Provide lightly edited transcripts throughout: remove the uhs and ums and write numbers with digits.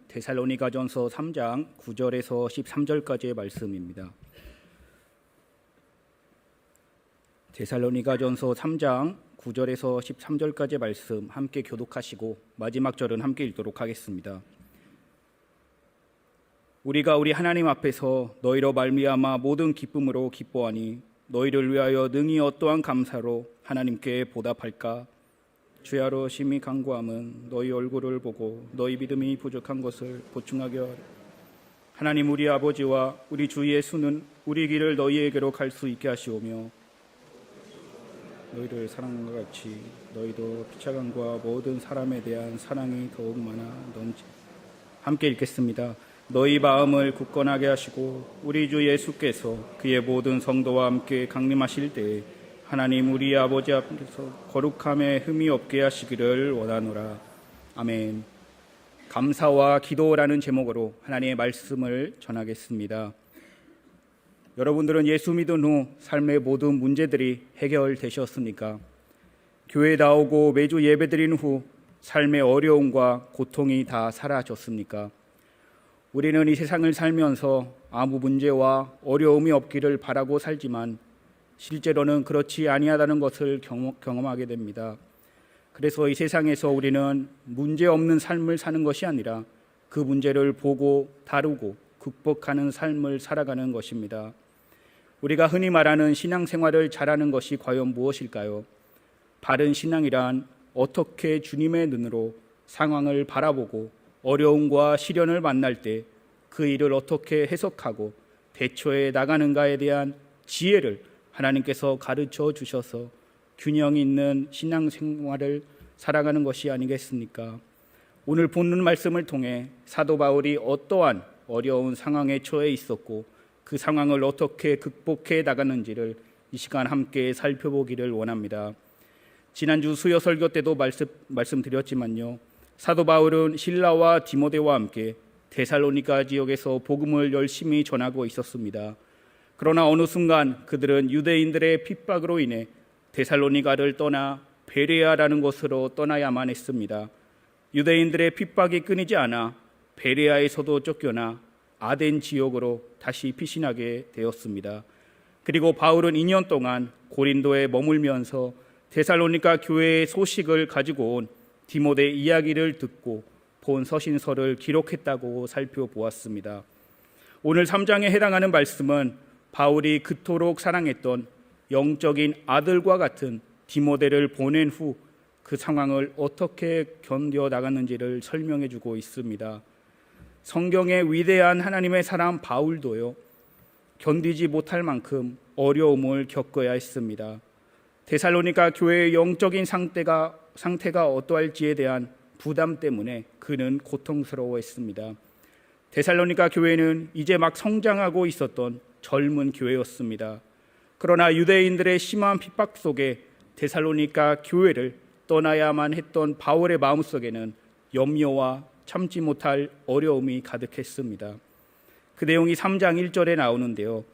데살로니가전서 3장 9절에서 13절까지의 말씀입니다. 데살로니가전서 3장 9절에서 13절까지의 말씀 함께 교독하시고 마지막 절은 함께 읽도록 하겠습니다. 우리가 우리 하나님 앞에서 너희로 말미암아 모든 기쁨으로 기뻐하니 너희를 위하여 능히 어떠한 감사로 하나님께 보답할까? 주야로 심히 간구함은 너희 얼굴을 보고 너희 믿음이 부족한 것을 보충하게 하라. 하나님 우리 아버지와 우리 주 예수는 우리 길을 너희에게로 갈 수 있게 하시오며 너희를 사랑한 것 같이 너희도 피차간과 모든 사람에 대한 사랑이 더욱 많아 넘치. 함께 읽겠습니다. 너희 마음을 굳건하게 하시고 우리 주 예수께서 그의 모든 성도와 함께 강림하실 때에 하나님 우리 아버지 앞에서 거룩함에 흠이 없게 하시기를 원하노라. 아멘. 감사와 기도라는 제목으로 하나님의 말씀을 전하겠습니다. 여러분들은 예수 믿은 후 삶의 모든 문제들이 해결되셨습니까? 교회에 나오고 매주 예배드린 후 삶의 어려움과 고통이 다 사라졌습니까? 우리는 이 세상을 살면서 아무 문제와 어려움이 없기를 바라고 살지만 실제로는 그렇지 아니하다는 것을 경험하게 됩니다. 그래서 이 세상에서 우리는 문제 없는 삶을 사는 것이 아니라 그 문제를 보고 다루고 극복하는 삶을 살아가는 것입니다. 우리가 흔히 말하는 신앙생활을 잘하는 것이 과연 무엇일까요? 바른 신앙이란 어떻게 주님의 눈으로 상황을 바라보고 어려움과 시련을 만날 때 그 일을 어떻게 해석하고 대처해 나가는가에 대한 지혜를 하나님께서 가르쳐 주셔서 균형 있는 신앙생활을 살아가는 것이 아니겠습니까? 오늘 본문 말씀을 통해 사도 바울이 어떠한 어려운 상황에 처해 있었고 그 상황을 어떻게 극복해 나가는지를 이 시간 함께 살펴보기를 원합니다. 지난주 수요 설교 때도 말씀드렸지만요, 사도 바울은 실라와 디모데와 함께 데살로니가 지역에서 복음을 열심히 전하고 있었습니다. 그러나 어느 순간 그들은 유대인들의 핍박으로 인해 데살로니가를 떠나 베레아라는 곳으로 떠나야만 했습니다. 유대인들의 핍박이 끊이지 않아 베레아에서도 쫓겨나 아덴 지역으로 다시 피신하게 되었습니다. 그리고 바울은 2년 동안 고린도에 머물면서 데살로니가 교회의 소식을 가지고 온 디모데 이야기를 듣고 본 서신서를 기록했다고 살펴보았습니다. 오늘 3장에 해당하는 말씀은 바울이 그토록 사랑했던 영적인 아들과 같은 디모데를 보낸 후 그 상황을 어떻게 견뎌 나갔는지를 설명해 주고 있습니다. 성경의 위대한 하나님의 사람 바울도요, 견디지 못할 만큼 어려움을 겪어야 했습니다. 데살로니가 교회의 영적인 상태가 어떠할지에 대한 부담 때문에 그는 고통스러워했습니다. 데살로니가 교회는 이제 막 성장하고 있었던 젊은 교회였습니다. 그러나 유대인들의 심한 핍박 속에 데살로니가 교회를 떠나야만 했던 바울의 마음속에는 염려와 참지 못할 어려움이 가득했습니다. 그 내용이 3장 1절에 나오는데요,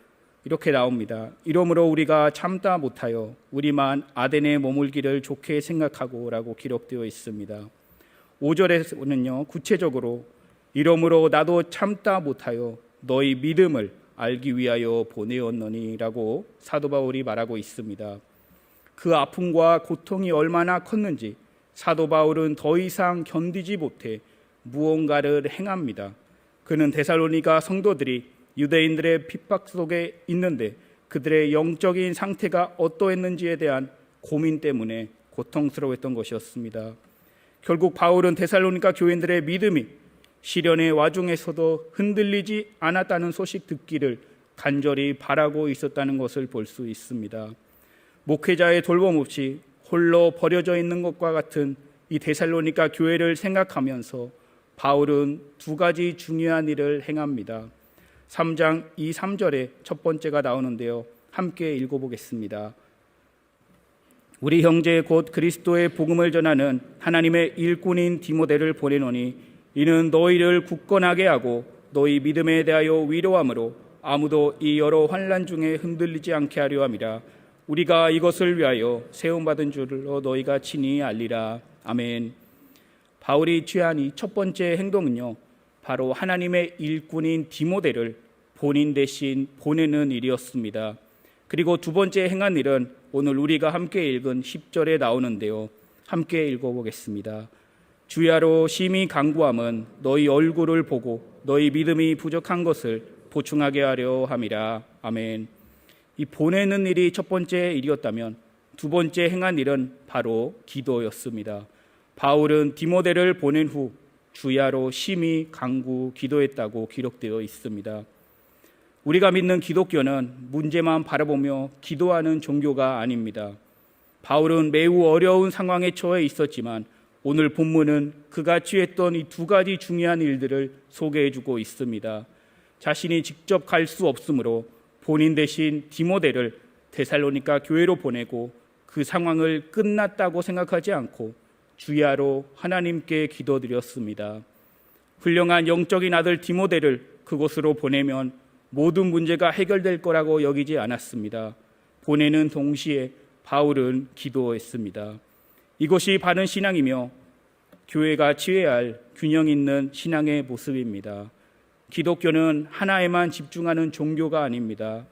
이렇게 나옵니다. 이러므로 우리가 참다 못하여 우리만 아덴에 머물기를 좋게 생각하고 라고 기록되어 있습니다. 5절에서는요, 구체적으로 이러므로 나도 참다 못하여 너희 믿음을 알기 위하여 보내었노니 라고 사도 바울이 말하고 있습니다. 그 아픔과 고통이 얼마나 컸는지 사도 바울은 더 이상 견디지 못해 무언가를 행합니다. 그는 데살로니가 성도들이 유대인들의 핍박 속에 있는데 그들의 영적인 상태가 어떠했는지에 대한 고민 때문에 고통스러웠던 것이었습니다. 결국 바울은 데살로니가 교인들의 믿음이 시련의 와중에서도 흔들리지 않았다는 소식 듣기를 간절히 바라고 있었다는 것을 볼 수 있습니다. 목회자의 돌봄 없이 홀로 버려져 있는 것과 같은 이 데살로니가 교회를 생각하면서 바울은 두 가지 중요한 일을 행합니다. 3장 2, 3절에 첫 번째가 나오는데요, 함께 읽어보겠습니다. 우리 형제 곧 그리스도의 복음을 전하는 하나님의 일꾼인 디모데를 보내노니 이는 너희를 굳건하게 하고 너희 믿음에 대하여 위로함으로 아무도 이 여러 환난 중에 흔들리지 않게 하려 함이라. 우리가 이것을 위하여 세움받은 줄로 너희가 친히 알리라. 아멘. 바울이 취한 이 첫 번째 행동은요, 바로 하나님의 일꾼인 디모데를 본인 대신 보내는 일이었습니다. 그리고 두 번째 행한 일은 오늘 우리가 함께 읽은 10절에 나오는데요. 함께 읽어보겠습니다. 주야로 심히 간구함은 너희 얼굴을 보고 너희 믿음이 부족한 것을 보충하게 하려 함이라. 아멘. 이 보내는 일이 첫 번째 일이었다면 두 번째 행한 일은 바로 기도였습니다. 바울은 디모데를 보낸 후 주야로 심히 간구 기도했다고 기록되어 있습니다. 우리가 믿는 기독교는 문제만 바라보며 기도하는 종교가 아닙니다. 바울은 매우 어려운 상황에 처해 있었지만 오늘 본문은 그가 취했던 이 두 가지 중요한 일들을 소개해주고 있습니다. 자신이 직접 갈 수 없으므로 본인 대신 디모데를 데살로니가 교회로 보내고 그 상황을 끝났다고 생각하지 않고 주야로 하나님께 기도드렸습니다. 훌륭한 영적인 아들 디모데를 그곳으로 보내면 모든 문제가 해결될 거라고 여기지 않았습니다. 보내는 동시에 바울은 기도했습니다. 이것이 바른 신앙이며 교회가 취해야 할 균형 있는 신앙의 모습입니다. 기독교는 하나에만 집중하는 종교가 아닙니다.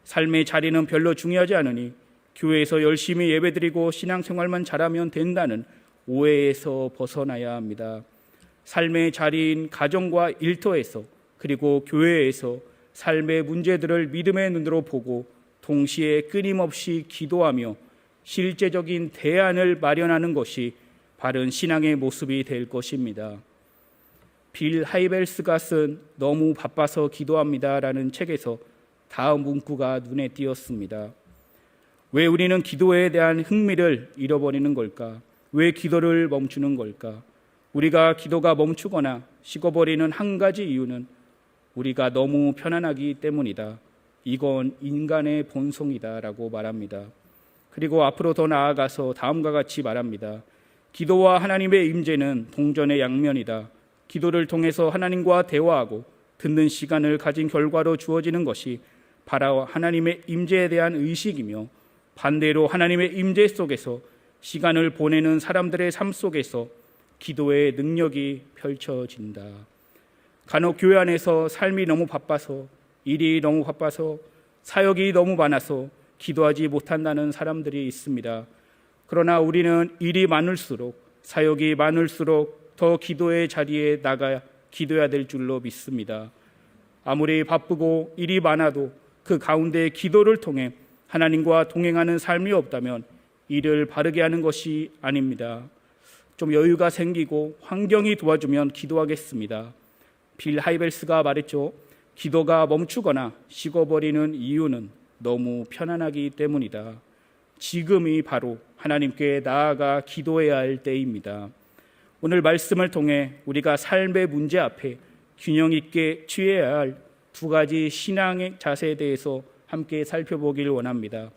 삶의 자리는 별로 중요하지 않으니 교회에서 열심히 예배드리고 신앙생활만 잘하면 된다는 오해에서 벗어나야 합니다. 삶의 자리인 가정과 일터에서 그리고 교회에서 삶의 문제들을 믿음의 눈으로 보고 동시에 끊임없이 기도하며 실제적인 대안을 마련하는 것이 바른 신앙의 모습이 될 것입니다. 빌 하이벨스가 쓴 너무 바빠서 기도합니다라는 책에서 다음 문구가 눈에 띄었습니다. 왜 우리는 기도에 대한 흥미를 잃어버리는 걸까? 왜 기도를 멈추는 걸까? 우리가 기도가 멈추거나 식어버리는 한 가지 이유는 우리가 너무 편안하기 때문이다. 이건 인간의 본성이다라고 말합니다. 그리고 앞으로 더 나아가서 다음과 같이 말합니다. 기도와 하나님의 임재는 동전의 양면이다. 기도를 통해서 하나님과 대화하고 듣는 시간을 가진 결과로 주어지는 것이 바로 하나님의 임재에 대한 의식이며 반대로 하나님의 임재 속에서 시간을 보내는 사람들의 삶 속에서 기도의 능력이 펼쳐진다. 간혹 교회 안에서 삶이 너무 바빠서 일이 너무 바빠서 사역이 너무 많아서 기도하지 못한다는 사람들이 있습니다. 그러나 우리는 일이 많을수록 사역이 많을수록 더 기도의 자리에 나가 기도해야 될 줄로 믿습니다. 아무리 바쁘고 일이 많아도 그 가운데 기도를 통해 하나님과 동행하는 삶이 없다면 일을 바르게 하는 것이 아닙니다. 좀 여유가 생기고 환경이 도와주면 기도하겠습니다. 빌 하이벨스가 말했죠. 기도가 멈추거나 식어버리는 이유는 너무 편안하기 때문이다. 지금이 바로 하나님께 나아가 기도해야 할 때입니다. 오늘 말씀을 통해 우리가 삶의 문제 앞에 균형 있게 취해야 할 두 가지 신앙의 자세에 대해서 함께 살펴보길 원합니다.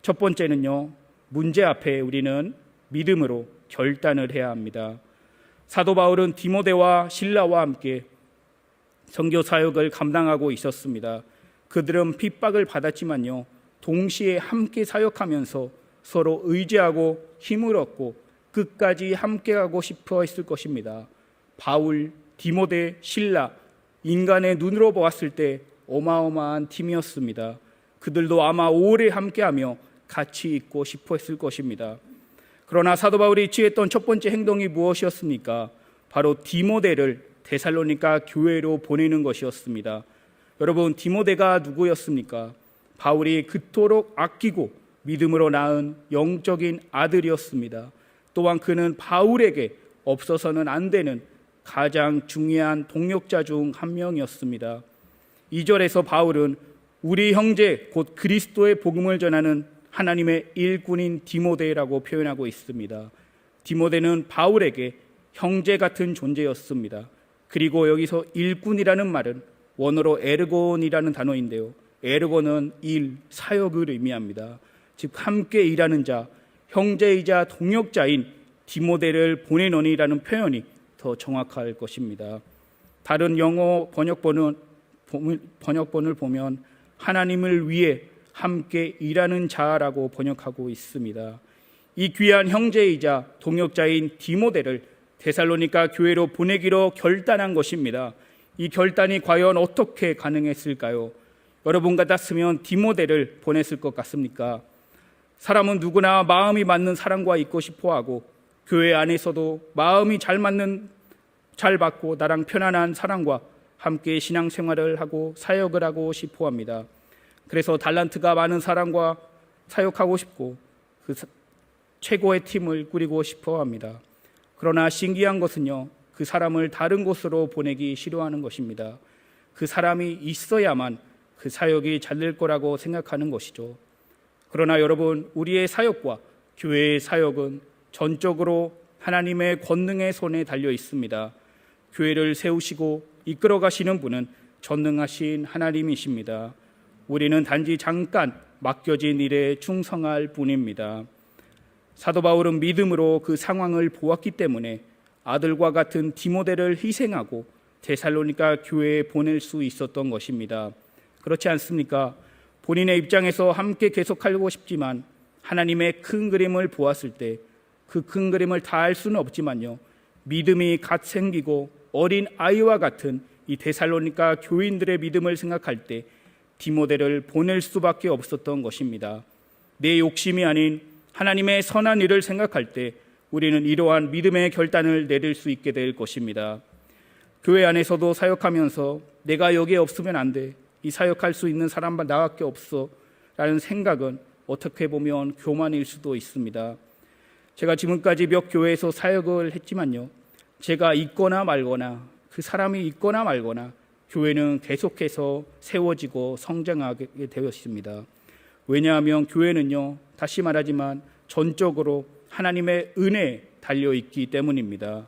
첫 번째는요, 문제 앞에 우리는 믿음으로 결단을 해야 합니다. 사도 바울은 디모데와 실라와 함께 선교 사역을 감당하고 있었습니다. 그들은 핍박을 받았지만요, 동시에 함께 사역하면서 서로 의지하고 힘을 얻고 끝까지 함께하고 싶어 했을 것입니다. 바울, 디모데, 실라, 인간의 눈으로 보았을 때 어마어마한 팀이었습니다. 그들도 아마 오래 함께하며 같이 있고 싶어 했을 것입니다. 그러나 사도 바울이 취했던 첫 번째 행동이 무엇이었습니까? 바로 디모데를 데살로니가 교회로 보내는 것이었습니다. 여러분, 디모데가 누구였습니까? 바울이 그토록 아끼고 믿음으로 낳은 영적인 아들이었습니다. 또한 그는 바울에게 없어서는 안 되는 가장 중요한 동역자 중 한 명이었습니다. 2절에서 바울은 우리 형제 곧 그리스도의 복음을 전하는 하나님의 일꾼인 디모데라고 표현하고 있습니다. 디모데는 바울에게 형제 같은 존재였습니다. 그리고 여기서 일꾼이라는 말은 원어로 에르곤이라는 단어인데요, 에르곤은 일, 사역을 의미합니다. 즉 함께 일하는 자, 형제이자 동역자인 디모데를 보내노니라는 표현이 더 정확할 것입니다. 다른 영어 번역본을 보면 하나님을 위해 함께 일하는 자라고 번역하고 있습니다. 이 귀한 형제이자 동역자인 디모데를 데살로니가 교회로 보내기로 결단한 것입니다. 이 결단이 과연 어떻게 가능했을까요? 여러분 같았으면 디모데를 보냈을 것 같습니까? 사람은 누구나 마음이 맞는 사람과 있고 싶어하고 교회 안에서도 마음이 잘 받고 나랑 편안한 사람과 함께 신앙생활을 하고 사역을 하고 싶어합니다. 그래서 달란트가 많은 사람과 사역하고 싶고 그 최고의 팀을 꾸리고 싶어합니다. 그러나 신기한 것은요, 그 사람을 다른 곳으로 보내기 싫어하는 것입니다. 그 사람이 있어야만 그 사역이 잘 될 거라고 생각하는 것이죠. 그러나 여러분, 우리의 사역과 교회의 사역은 전적으로 하나님의 권능의 손에 달려 있습니다. 교회를 세우시고 이끌어 가시는 분은 전능하신 하나님이십니다. 우리는 단지 잠깐 맡겨진 일에 충성할 뿐입니다. 사도 바울은 믿음으로 그 상황을 보았기 때문에 아들과 같은 디모데를 희생하고 데살로니가 교회에 보낼 수 있었던 것입니다. 그렇지 않습니까? 본인의 입장에서 함께 계속하고 싶지만 하나님의 큰 그림을 보았을 때 그 큰 그림을 다 알 수는 없지만요, 믿음이 갓 생기고 어린 아이와 같은 이 데살로니가 교인들의 믿음을 생각할 때 디모데를 보낼 수밖에 없었던 것입니다. 내 욕심이 아닌 하나님의 선한 일을 생각할 때 우리는 이러한 믿음의 결단을 내릴 수 있게 될 것입니다. 교회 안에서도 사역하면서 내가 여기에 없으면 안 돼, 이 사역할 수 있는 사람만 나밖에 없어 라는 생각은 어떻게 보면 교만일 수도 있습니다. 제가 지금까지 몇 교회에서 사역을 했지만요, 제가 있거나 말거나 그 사람이 있거나 말거나 교회는 계속해서 세워지고 성장하게 되었습니다. 왜냐하면 교회는요, 다시 말하지만 전적으로 하나님의 은혜에 달려있기 때문입니다.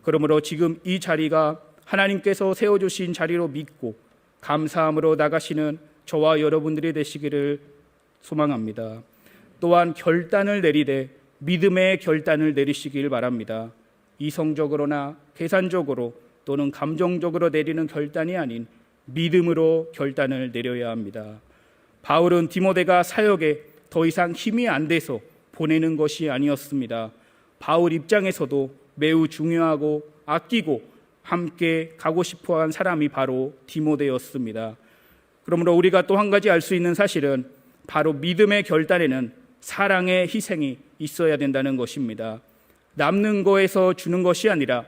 그러므로 지금 이 자리가 하나님께서 세워주신 자리로 믿고 감사함으로 나가시는 저와 여러분들이 되시기를 소망합니다. 또한 결단을 내리되 믿음의 결단을 내리시길 바랍니다. 이성적으로나 계산적으로 또는 감정적으로 내리는 결단이 아닌 믿음으로 결단을 내려야 합니다. 바울은 디모데가 사역에 더 이상 힘이 안 돼서 보내는 것이 아니었습니다. 바울 입장에서도 매우 중요하고 아끼고 함께 가고 싶어한 사람이 바로 디모데였습니다. 그러므로 우리가 또 한 가지 알 수 있는 사실은 바로 믿음의 결단에는 사랑의 희생이 있어야 된다는 것입니다. 남는 것에서 주는 것이 아니라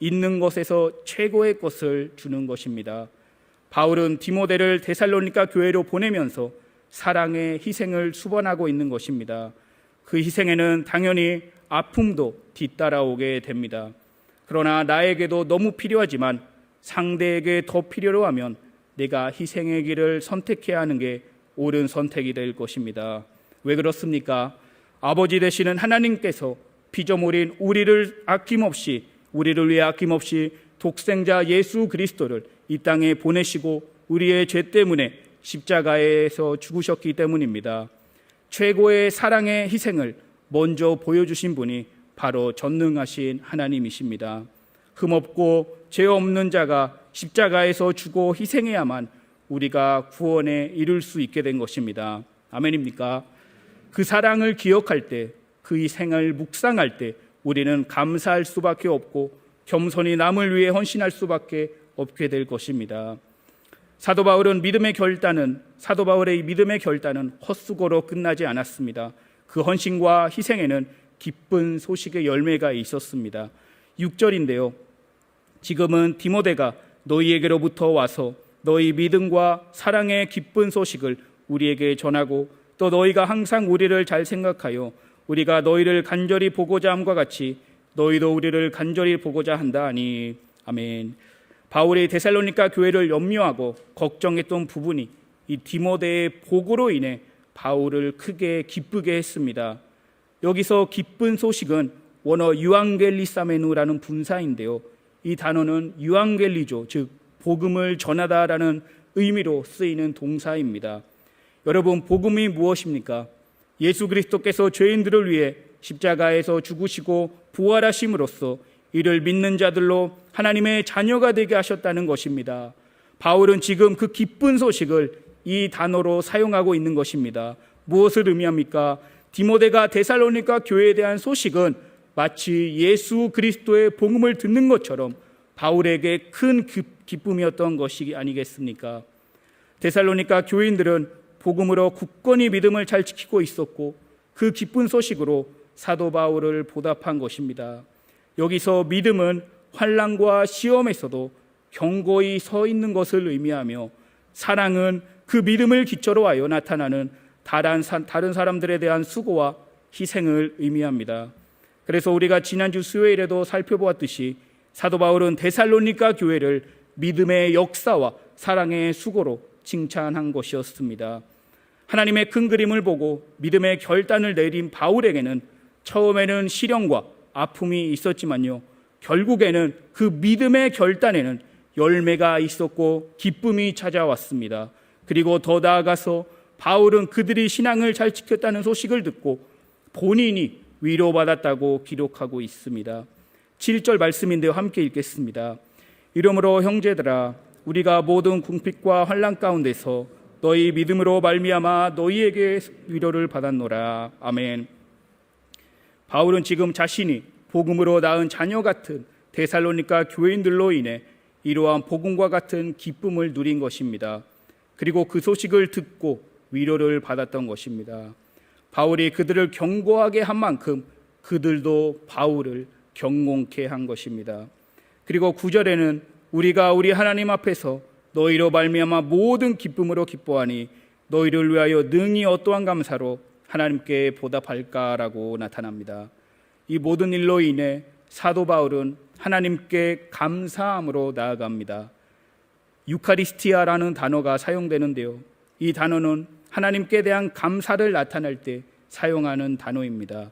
있는 것에서 최고의 것을 주는 것입니다. 바울은 디모데를 데살로니가 교회로 보내면서 사랑의 희생을 수반하고 있는 것입니다. 그 희생에는 당연히 아픔도 뒤따라오게 됩니다. 그러나 나에게도 너무 필요하지만 상대에게 더 필요로 하면 내가 희생의 길을 선택해야 하는 게 옳은 선택이 될 것입니다. 왜 그렇습니까? 아버지 되시는 하나님께서 피조물인 우리를 위해 아낌없이 독생자 예수 그리스도를 이 땅에 보내시고 우리의 죄 때문에 십자가에서 죽으셨기 때문입니다. 최고의 사랑의 희생을 먼저 보여주신 분이 바로 전능하신 하나님이십니다. 흠없고 죄 없는 자가 십자가에서 죽어 희생해야만 우리가 구원에 이룰 수 있게 된 것입니다. 아멘입니까? 그 사랑을 기억할 때, 그 희생을 묵상할 때 우리는 감사할 수밖에 없고 겸손히 남을 위해 헌신할 수밖에 없게 될 것입니다. 사도 바울의 믿음의 결단은 헛수고로 끝나지 않았습니다. 그 헌신과 희생에는 기쁜 소식의 열매가 있었습니다. 6절인데요. 지금은 디모데가 너희에게로부터 와서 너희 믿음과 사랑의 기쁜 소식을 우리에게 전하고 또 너희가 항상 우리를 잘 생각하여 우리가 너희를 간절히 보고자 함과 같이 너희도 우리를 간절히 보고자 한다 하니. 아멘. 바울이 데살로니가 교회를 염려하고 걱정했던 부분이 이 디모데의 복으로 인해 바울을 크게 기쁘게 했습니다. 여기서 기쁜 소식은 원어 유앙겔리사메누라는 분사인데요, 이 단어는 유앙겔리죠, 즉 복음을 전하다라는 의미로 쓰이는 동사입니다. 여러분, 복음이 무엇입니까? 예수 그리스도께서 죄인들을 위해 십자가에서 죽으시고 부활하심으로써 이를 믿는 자들로 하나님의 자녀가 되게 하셨다는 것입니다. 바울은 지금 그 기쁜 소식을 이 단어로 사용하고 있는 것입니다. 무엇을 의미합니까? 디모데가 데살로니가 교회에 대한 소식은 마치 예수 그리스도의 복음을 듣는 것처럼 바울에게 큰 기쁨이었던 것이 아니겠습니까? 데살로니가 교인들은 복음으로 굳건히 믿음을 잘 지키고 있었고 그 기쁜 소식으로 사도 바울을 보답한 것입니다. 여기서 믿음은 환난과 시험에서도 견고히 서 있는 것을 의미하며, 사랑은 그 믿음을 기초로 하여 나타나는 다른 사람들에 대한 수고와 희생을 의미합니다. 그래서 우리가 지난주 수요일에도 살펴보았듯이 사도 바울은 데살로니가 교회를 믿음의 역사와 사랑의 수고로 칭찬한 것이었습니다. 하나님의 큰 그림을 보고 믿음의 결단을 내린 바울에게는 처음에는 시련과 아픔이 있었지만요, 결국에는 그 믿음의 결단에는 열매가 있었고 기쁨이 찾아왔습니다. 그리고 더 나아가서 바울은 그들이 신앙을 잘 지켰다는 소식을 듣고 본인이 위로받았다고 기록하고 있습니다. 7절 말씀인데요, 함께 읽겠습니다. 이러므로 형제들아, 우리가 모든 궁핍과 환난 가운데서 너희 믿음으로 말미암아 너희에게 위로를 받았노라. 아멘. 바울은 지금 자신이 복음으로 낳은 자녀 같은 데살로니가 교인들로 인해 이러한 복음과 같은 기쁨을 누린 것입니다. 그리고 그 소식을 듣고 위로를 받았던 것입니다. 바울이 그들을 경고하게 한 만큼 그들도 바울을 경고케 한 것입니다. 그리고 9절에는 우리가 우리 하나님 앞에서 너희로 말미암아 모든 기쁨으로 기뻐하니 너희를 위하여 능히 어떠한 감사로 하나님께 보답할까라고 나타납니다. 이 모든 일로 인해 사도 바울은 하나님께 감사함으로 나아갑니다. 유카리스티아라는 단어가 사용되는데요, 이 단어는 하나님께 대한 감사를 나타낼 때 사용하는 단어입니다.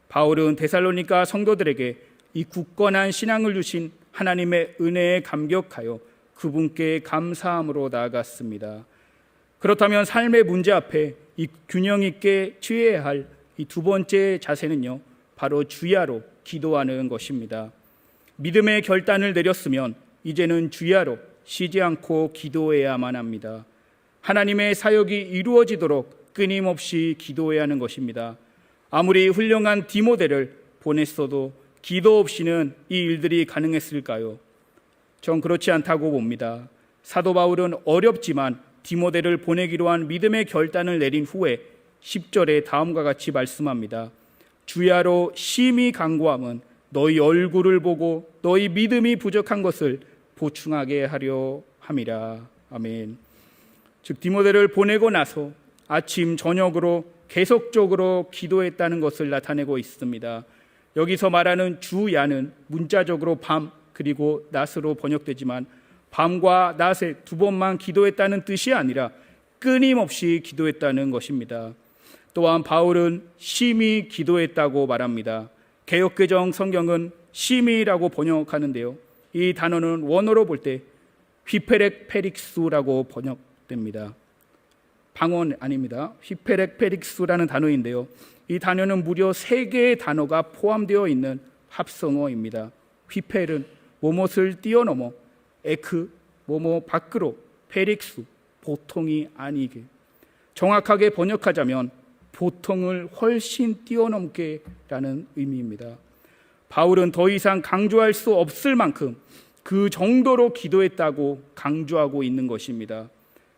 바울은 데살로니가 성도들에게 이 굳건한 신앙을 주신 하나님의 은혜에 감격하여 그분께 감사함으로 나아갔습니다. 그렇다면 삶의 문제 앞에 이 균형 있게 취해야 할 이 두 번째 자세는요, 바로 주야로 기도하는 것입니다. 믿음의 결단을 내렸으면 이제는 주야로 쉬지 않고 기도해야만 합니다. 하나님의 사역이 이루어지도록 끊임없이 기도해야 하는 것입니다. 아무리 훌륭한 디모데를 보냈어도 기도 없이는 이 일들이 가능했을까요? 전 그렇지 않다고 봅니다. 사도 바울은 어렵지만 디모데를 보내기로 한 믿음의 결단을 내린 후에 10절에 다음과 같이 말씀합니다. 주야로 심히 간구함은 너희 얼굴을 보고 너희 믿음이 부족한 것을 보충하게 하려 함이라. 아멘. 즉 디모데를 보내고 나서 아침 저녁으로 계속적으로 기도했다는 것을 나타내고 있습니다. 여기서 말하는 주야는 문자적으로 밤 그리고 낮으로 번역되지만 밤과 낮에 두 번만 기도했다는 뜻이 아니라 끊임없이 기도했다는 것입니다. 또한 바울은 심히 기도했다고 말합니다. 개역개정 성경은 심히라고 번역하는데요, 이 단어는 원어로 볼 때 휘페렉페릭스라고 번역됩니다. 방언 아닙니다. 휘페렉페릭스라는 단어인데요, 이 단어는 무려 3개의 단어가 포함되어 있는 합성어입니다. 휘펠은 뭐뭇을 뛰어넘어, 에크 뭐뭐 밖으로, 페릭스 보통이 아니게. 정확하게 번역하자면 보통을 훨씬 뛰어넘게 라는 의미입니다. 바울은 더 이상 강조할 수 없을 만큼 그 정도로 기도했다고 강조하고 있는 것입니다.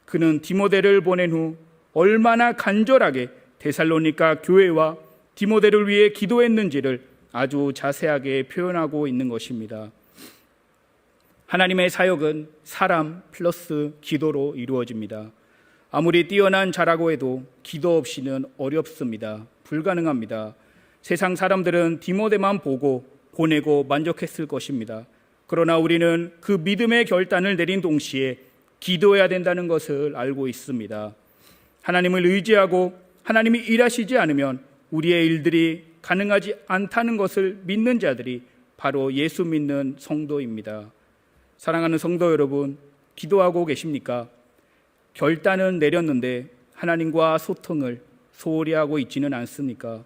그는 디모데를 보낸 후 얼마나 간절하게 데살로니가 교회와 디모데를 위해 기도했는지를 아주 자세하게 표현하고 있는 것입니다. 하나님의 사역은 사람 플러스 기도로 이루어집니다. 아무리 뛰어난 자라고 해도 기도 없이는 어렵습니다. 불가능합니다. 세상 사람들은 디모데만 보고 보내고 만족했을 것입니다. 그러나 우리는 그 믿음의 결단을 내린 동시에 기도해야 된다는 것을 알고 있습니다. 하나님을 의지하고 하나님이 일하시지 않으면 우리의 일들이 가능하지 않다는 것을 믿는 자들이 바로 예수 믿는 성도입니다. 사랑하는 성도 여러분, 기도하고 계십니까? 결단은 내렸는데 하나님과 소통을 소홀히 하고 있지는 않습니까?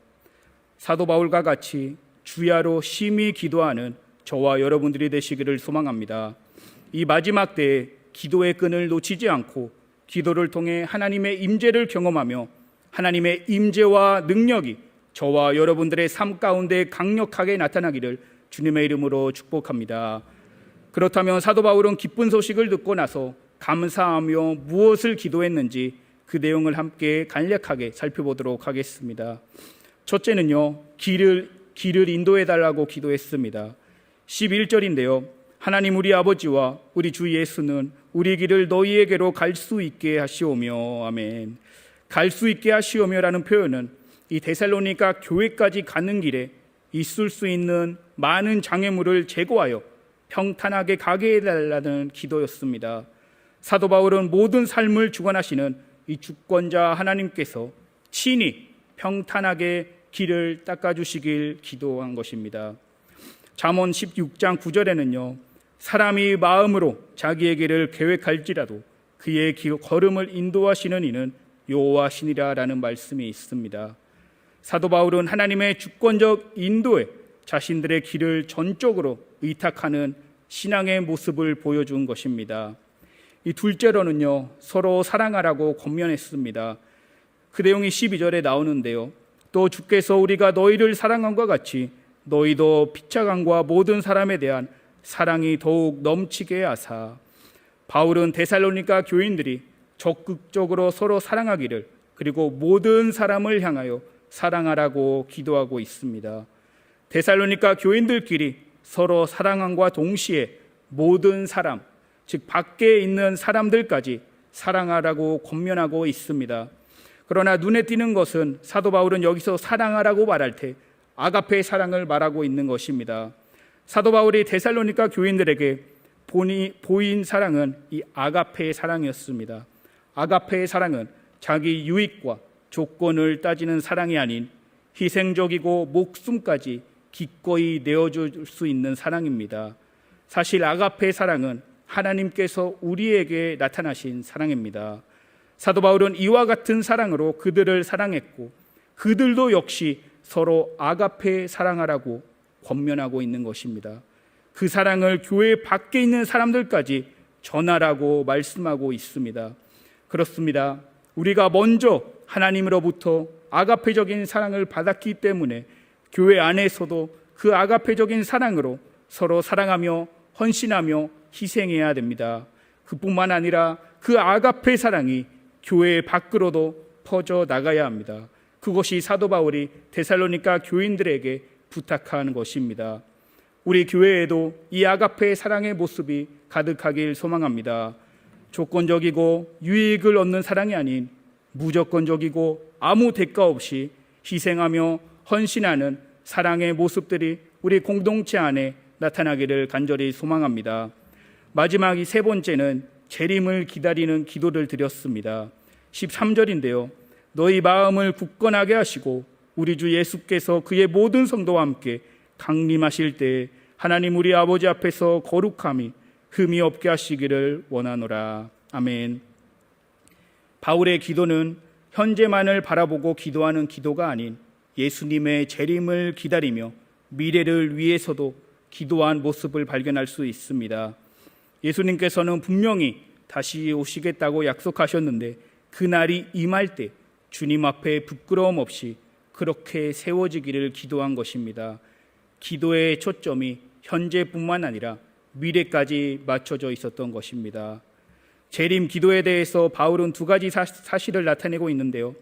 사도 바울과 같이 주야로 심히 기도하는 저와 여러분들이 되시기를 소망합니다. 이 마지막 때에 기도의 끈을 놓치지 않고 기도를 통해 하나님의 임재를 경험하며 하나님의 임재와 능력이 저와 여러분들의 삶 가운데 강력하게 나타나기를 주님의 이름으로 축복합니다. 그렇다면 사도 바울은 기쁜 소식을 듣고 나서 감사하며 무엇을 기도했는지 그 내용을 함께 간략하게 살펴보도록 하겠습니다. 첫째는요, 길을 인도해달라고 기도했습니다. 11절인데요. 하나님 우리 아버지와 우리 주 예수는 우리 길을 너희에게로 갈 수 있게 하시오며. 아멘. 갈 수 있게 하시오며라는 표현은 이 데살로니가 교회까지 가는 길에 있을 수 있는 많은 장애물을 제거하여 평탄하게 가게 해달라는 기도였습니다. 사도 바울은 모든 삶을 주관하시는 이 주권자 하나님께서 친히 평탄하게 길을 닦아주시길 기도한 것입니다. 잠언 16장 9절에는요, 사람이 마음으로 자기의 길을 계획할지라도 그의 걸음을 인도하시는 이는 여호와시니라 라는 말씀이 있습니다. 사도 바울은 하나님의 주권적 인도에 자신들의 길을 전적으로 의탁하는 신앙의 모습을 보여준 것입니다. 이 둘째로는요, 서로 사랑하라고 권면했습니다. 그 내용이 12절에 나오는데요. 또 주께서 우리가 너희를 사랑함과 같이 너희도 피차간과 모든 사람에 대한 사랑이 더욱 넘치게 하사. 바울은 데살로니가 교인들이 적극적으로 서로 사랑하기를, 그리고 모든 사람을 향하여 사랑하라고 기도하고 있습니다. 데살로니가 교인들끼리 서로 사랑함과 동시에 모든 사람, 즉 밖에 있는 사람들까지 사랑하라고 권면하고 있습니다. 그러나 눈에 띄는 것은 사도 바울은 여기서 사랑하라고 말할 때 아가페의 사랑을 말하고 있는 것입니다. 사도 바울이 데살로니가 교인들에게 보인 사랑은 이 아가페의 사랑이었습니다. 아가페의 사랑은 자기 유익과 조건을 따지는 사랑이 아닌 희생적이고 목숨까지 기꺼이 내어줄 수 있는 사랑입니다. 사실 아가페의 사랑은 하나님께서 우리에게 나타나신 사랑입니다. 사도 바울은 이와 같은 사랑으로 그들을 사랑했고 그들도 역시 서로 아가페 사랑하라고 권면하고 있는 것입니다. 그 사랑을 교회 밖에 있는 사람들까지 전하라고 말씀하고 있습니다. 그렇습니다. 우리가 먼저 하나님으로부터 아가페적인 사랑을 받았기 때문에 교회 안에서도 그 아가페적인 사랑으로 서로 사랑하며 헌신하며 희생해야 됩니다. 그뿐만 아니라 그 아가페 사랑이 교회 밖으로도 퍼져 나가야 합니다. 그것이 사도 바울이 데살로니가 교인들에게 부탁한 것입니다. 우리 교회에도 이 아가페 사랑의 모습이 가득하길 소망합니다. 조건적이고 유익을 얻는 사랑이 아닌 무조건적이고 아무 대가 없이 희생하며 헌신하는 사랑의 모습들이 우리 공동체 안에 나타나기를 간절히 소망합니다. 마지막 이 세 번째는 재림을 기다리는 기도를 드렸습니다. 13절인데요. 너희 마음을 굳건하게 하시고 우리 주 예수께서 그의 모든 성도와 함께 강림하실 때 하나님 우리 아버지 앞에서 거룩함이 흠이 없게 하시기를 원하노라. 아멘. 바울의 기도는 현재만을 바라보고 기도하는 기도가 아닌 예수님의 재림을 기다리며 미래를 위해서도 기도한 모습을 발견할 수 있습니다. 예수님께서는 분명히 다시 오시겠다고 약속하셨는데 그날이 임할 때 주님 앞에 부끄러움 없이 그렇게 세워지기를 기도한 것입니다. 기도의 초점이 현재뿐만 아니라 미래까지 맞춰져 있었던 것입니다. 재림 기도에 대해서 바울은 두 가지 사실을 나타내고 있는데요.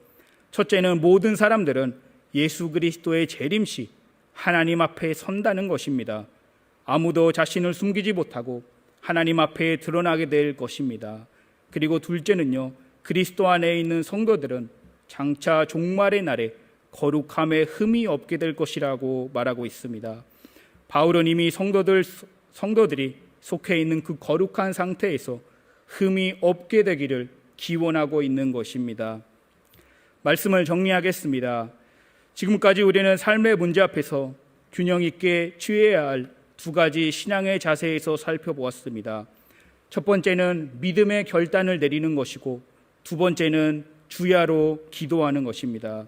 첫째는 모든 사람들은 예수 그리스도의 재림 시 하나님 앞에 선다는 것입니다. 아무도 자신을 숨기지 못하고 하나님 앞에 드러나게 될 것입니다. 그리고 둘째는요, 그리스도 안에 있는 성도들은 장차 종말의 날에 거룩함에 흠이 없게 될 것이라고 말하고 있습니다. 바울은 이미 성도들이 속해 있는 그 거룩한 상태에서 흠이 없게 되기를 기원하고 있는 것입니다. 말씀을 정리하겠습니다. 지금까지 우리는 삶의 문제 앞에서 균형 있게 취해야 할 두 가지 신앙의 자세에서 살펴보았습니다. 첫 번째는 믿음의 결단을 내리는 것이고 두 번째는 주야로 기도하는 것입니다.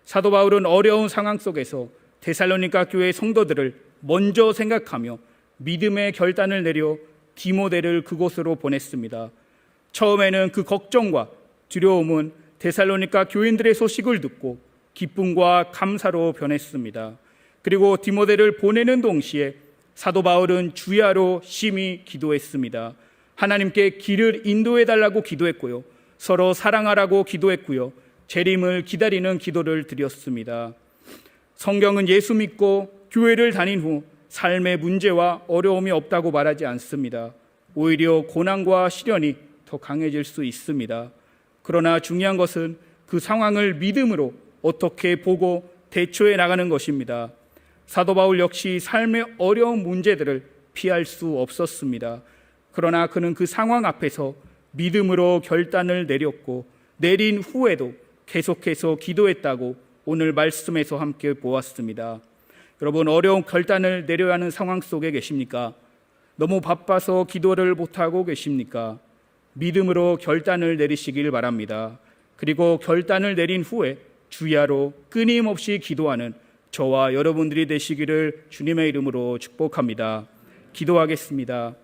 사도 바울은 어려운 상황 속에서 데살로니가 교회 성도들을 먼저 생각하며 믿음의 결단을 내려 디모데를 그곳으로 보냈습니다. 처음에는 그 걱정과 두려움은 데살로니가 교인들의 소식을 듣고 기쁨과 감사로 변했습니다. 그리고 디모데를 보내는 동시에 사도 바울은 주야로 심히 기도했습니다. 하나님께 길을 인도해 달라고 기도했고요. 서로 사랑하라고 기도했고요. 재림을 기다리는 기도를 드렸습니다. 성경은 예수 믿고 교회를 다닌 후 삶의 문제와 어려움이 없다고 말하지 않습니다. 오히려 고난과 시련이 더 강해질 수 있습니다. 그러나 중요한 것은 그 상황을 믿음으로 어떻게 보고 대처해 나가는 것입니다. 사도 바울 역시 삶의 어려운 문제들을 피할 수 없었습니다. 그러나 그는 그 상황 앞에서 믿음으로 결단을 내렸고 내린 후에도 계속해서 기도했다고 오늘 말씀에서 함께 보았습니다. 여러분, 어려운 결단을 내려야 하는 상황 속에 계십니까? 너무 바빠서 기도를 못하고 계십니까? 믿음으로 결단을 내리시길 바랍니다. 그리고 결단을 내린 후에 주야로 끊임없이 기도하는 저와 여러분들이 되시기를 주님의 이름으로 축복합니다. 기도하겠습니다.